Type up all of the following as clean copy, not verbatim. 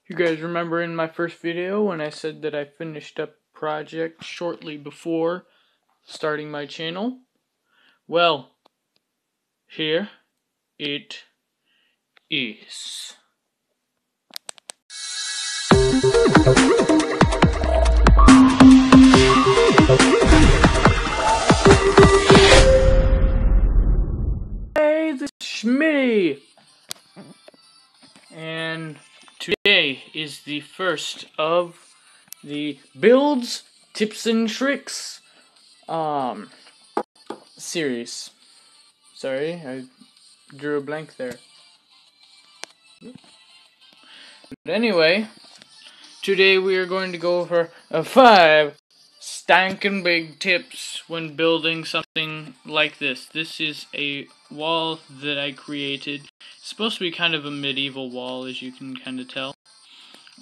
You guys remember in my first video when I said that I finished up a project shortly before starting my channel? Well, here it is. Hey, this is Schmitty! And today is the first of the builds, tips, and tricks series. Sorry, I drew a blank there. But anyway, today we are going to go over 5 stankin' big tips when building something like this. This is a wall that I created. It's supposed to be kind of a medieval wall, as you can kind of tell.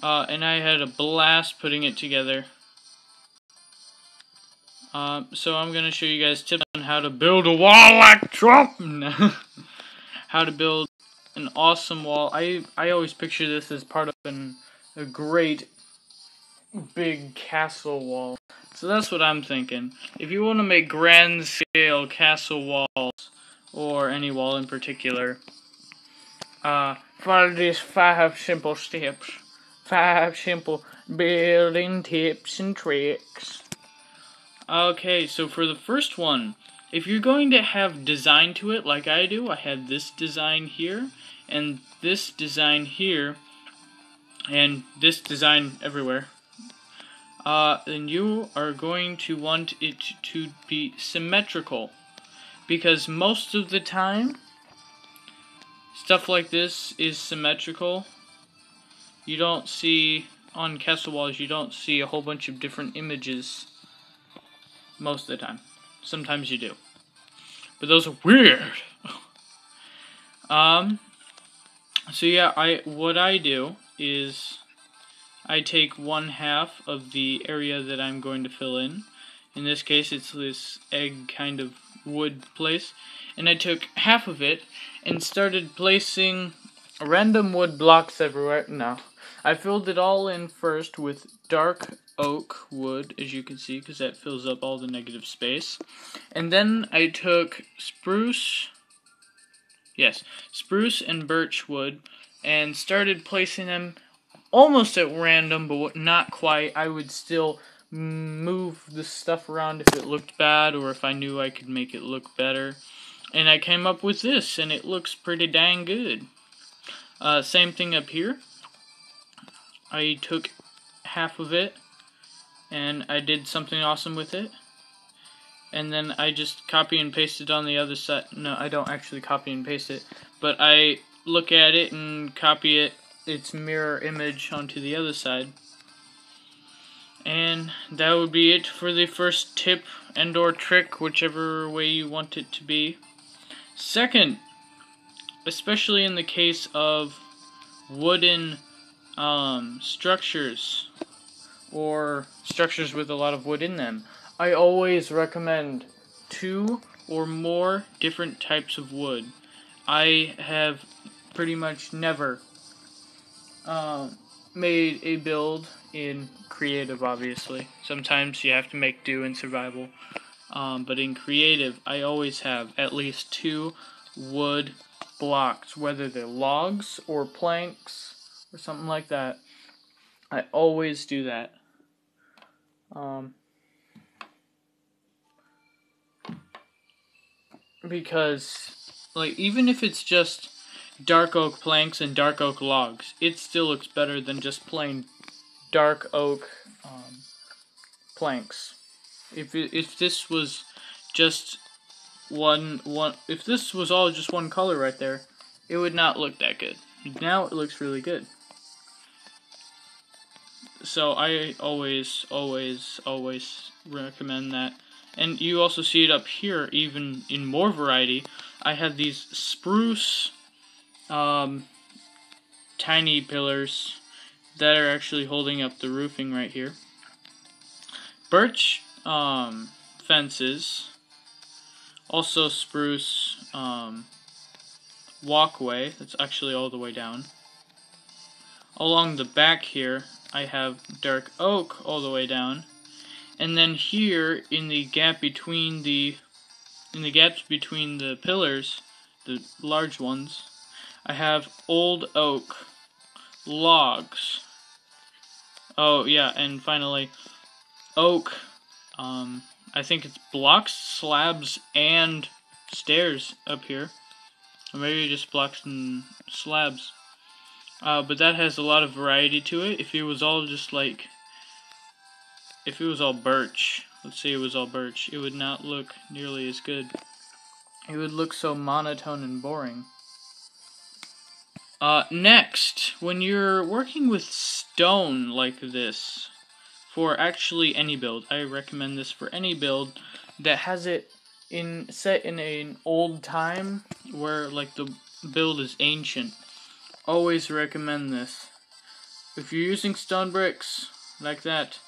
And I had a blast putting it together. So I'm going to show you guys tips on how to build a wall like Trump. How to build an awesome wall. I always picture this as part of a great big castle wall. So that's what I'm thinking. If you want to make grand scale castle walls, or any wall in particular, follow these 5 simple steps. 5 simple building tips and tricks. Okay, so for the first one, if you're going to have design to it like I do, I had this design here, and this design here, and this design everywhere, then you are going to want it to be symmetrical, because most of the time stuff like this is symmetrical. You don't see, on castle walls, you don't see a whole bunch of different images most of the time. Sometimes you do, but those are weird. So yeah, what I do is I take 1/2 of the area that I'm going to fill in. In this case, it's this egg kind of wood place. And I took half of it and started placing random wood blocks everywhere. No, I filled it all in first with dark oak wood, as you can see, because that fills up all the negative space. And then I took spruce and birch wood and started placing them almost at random, but not quite. I would still move the stuff around if it looked bad or if I knew I could make it look better. And I came up with this, and it looks pretty dang good. Same thing up here. I took half of it, and I did something awesome with it. And then I just copy and paste it on the other side. No, I don't actually copy and paste it, but I look at it and copy its mirror image onto the other side. And that would be it for the first tip and or trick, whichever way you want it to be. Second, especially in the case of wooden structures, or structures with a lot of wood in them, I always recommend 2 or more different types of wood. I have pretty much never made a build in creative, obviously. Sometimes you have to make do in survival. But in creative, I always have at least 2 wood blocks, whether they're logs or planks or something like that. I always do that. Because, like, even if it's just dark oak planks and dark oak logs, it still looks better than just plain dark oak planks. If this was just if this was all just one color right there, it would not look that good. Now it looks really good. So I always recommend that. And you also see it up here, even in more variety. I have these spruce tiny pillars that are actually holding up the roofing right here. Birch fences. Also spruce walkway that's actually all the way down. along the back here, I have dark oak all the way down, and then here in the gaps between the pillars, the large ones, I have old oak logs. Oh yeah, and finally oak. I think it's blocks, slabs, and stairs up here, or maybe just blocks and slabs. But that has a lot of variety to it. If it was all birch, let's say it was all birch, it would not look nearly as good. It would look so monotone and boring. Next, when you're working with stone like this, for actually any build, I recommend this for any build that has it set in an old time where like the build is ancient. Always recommend this. If you're using stone bricks like that,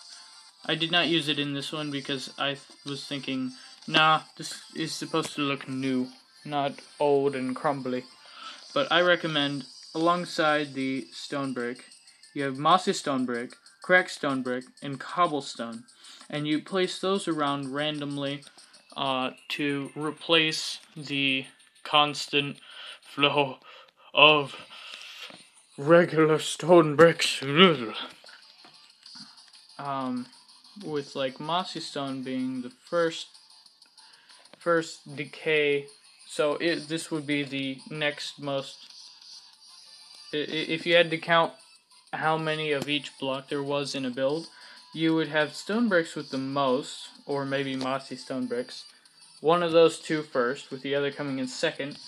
I did not use it in this one because I was thinking, nah, this is supposed to look new, not old and crumbly. But I recommend, alongside the stone brick, you have mossy stone brick, cracked stone brick, and cobblestone. And you place those around randomly to replace the constant flow of regular stone bricks. With like mossy stone being the first decay, so this would be the next most. If you had to count how many of each block there was in a build, you would have stone bricks with the most, or maybe mossy stone bricks. One of those two first, with the other coming in second,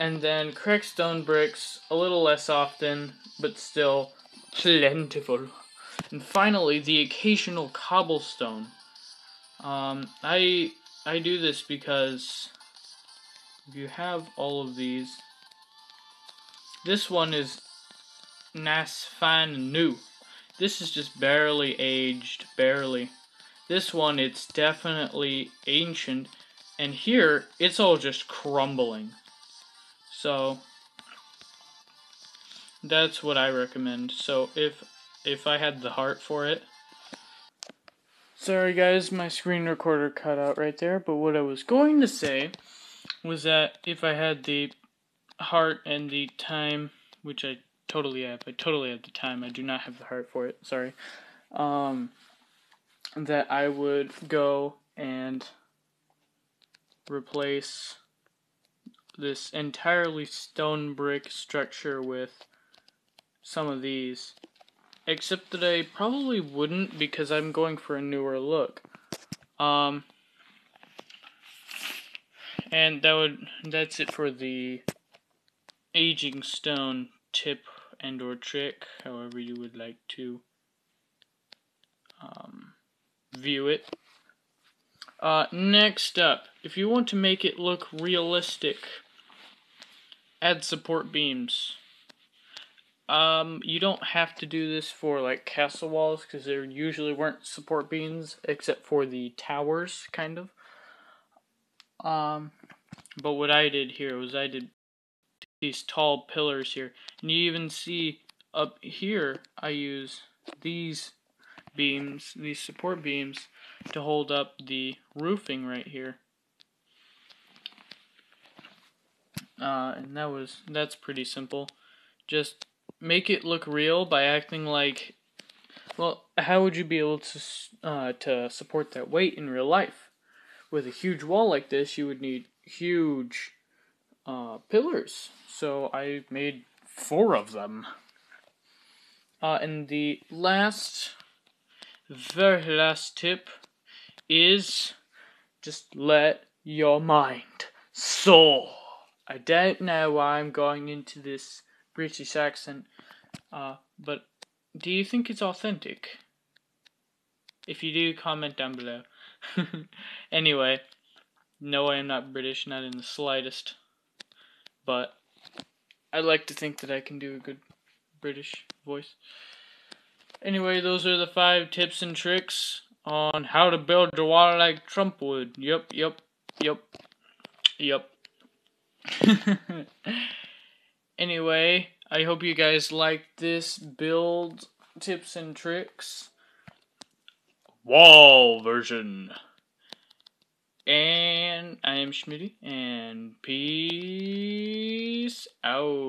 and then cracked stone bricks a little less often, but still plentiful. And finally, the occasional cobblestone. I do this because if you have all of these, this one is nice, fine, and new. This is just barely aged, barely. This one, it's definitely ancient, and here, it's all just crumbling. So, that's what I recommend. So, if I had the heart for it. Sorry guys, my screen recorder cut out right there, but what I was going to say was that if I had the heart and the time, which I totally have the time, I do not have the heart for it, sorry, that I would go and replace this entirely stone brick structure with some of these. Except that I probably wouldn't, because I'm going for a newer look. And that's it for the aging stone tip and or trick, however you would like to view it. Next up, if you want to make it look realistic, add support beams. You don't have to do this for like castle walls, because there usually weren't support beams except for the towers, kind of. But what I did here was I did these tall pillars here, and you even see up here I use these beams, these support beams, to hold up the roofing right here. And that's pretty simple. Just make it look real by acting like, well, how would you be able to support that weight in real life? With a huge wall like this, you would need huge pillars. So I made 4 of them. And the very last tip is just let your mind soar. I don't know why I'm going into this British accent, but do you think it's authentic? If you do, comment down below. Anyway, no, I am not British, not in the slightest, but I like to think that I can do a good British voice. Anyway, those are the 5 tips and tricks on how to build a wall like Trump would. Yep. Anyway, I hope you guys liked this build tips and tricks wall version. And I am Schmitty, and peace out.